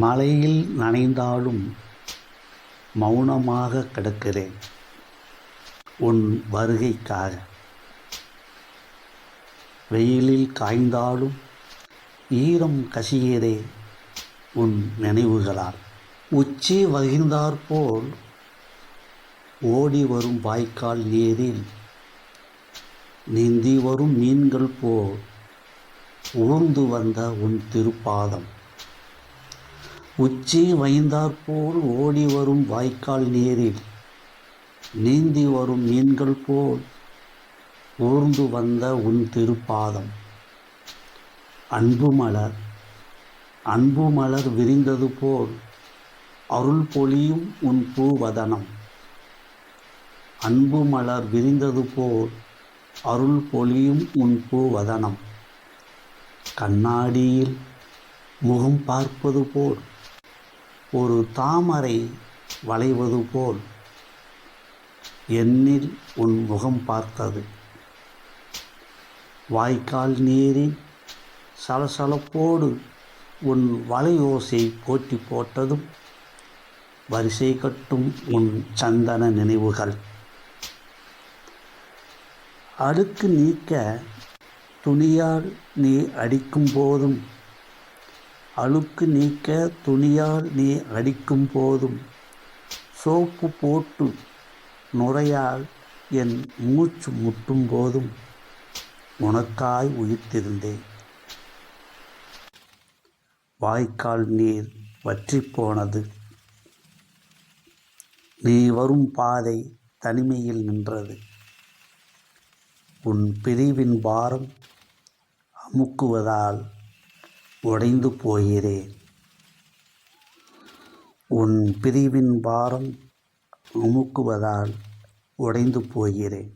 மழையில் நனைந்தாலும் மௌனமாக கிடக்கிறேன் உன் வருகைக்காக. வெயிலில் காய்ந்தாலும் ஈரம் கசிகிறே உன் நினைவுகளால். உச்சி வகிர்ந்தாற்போல் ஓடி வரும் வாய்க்கால் நீரில் நீந்தி வரும் மீன்கள் போல் ஊர்ந்து வந்த உன் திருப்பாதம். உச்சி வைந்தாற்போல் ஓடி வரும் வாய்க்கால் நீரில் நீந்தி வரும் மீன்கள் போல் ஊர்ந்து வந்த உன் திருப்பாதம். அன்பு மலர் விரிந்தது போல் அருள் பொழியும் உன் பூவதனம். அன்பு மலர் விரிந்தது போல் அருள் பொழியும் உன் பூவதனம். கண்ணாடியில் முகம் பார்ப்பது போல் ஒரு தாமரை வளைவது போல் என்னில் உன் முகம் பார்த்தது. வாய்க்கால் நீரின் சலசலப்போடு உன் வலையோசை போட்டி போட்டதும் வரிசை கட்டும் உன் சந்தன நினைவுகள். அழுக்கு நீக்க துணியால் நீ அடிக்கும் போதும் அழுக்கு நீக்க துணியால் நீ அடிக்கும் போதும் சோப்பு போட்டு நுரையால் என் மூச்சு முட்டும் போதும் உனக்காய் உயிர்த்திருந்தேன். வாய்க்கால் நீர் வற்றி போனது. நீ வரும் பாதை தனிமையில் நின்றது. உன் பிரிவின் பாரம் அமுக்குவதால் உடைந்து போகிறேன். உன் பிரிவின் பாரம் அமுக்குவதால் உடைந்து போகிறேன்.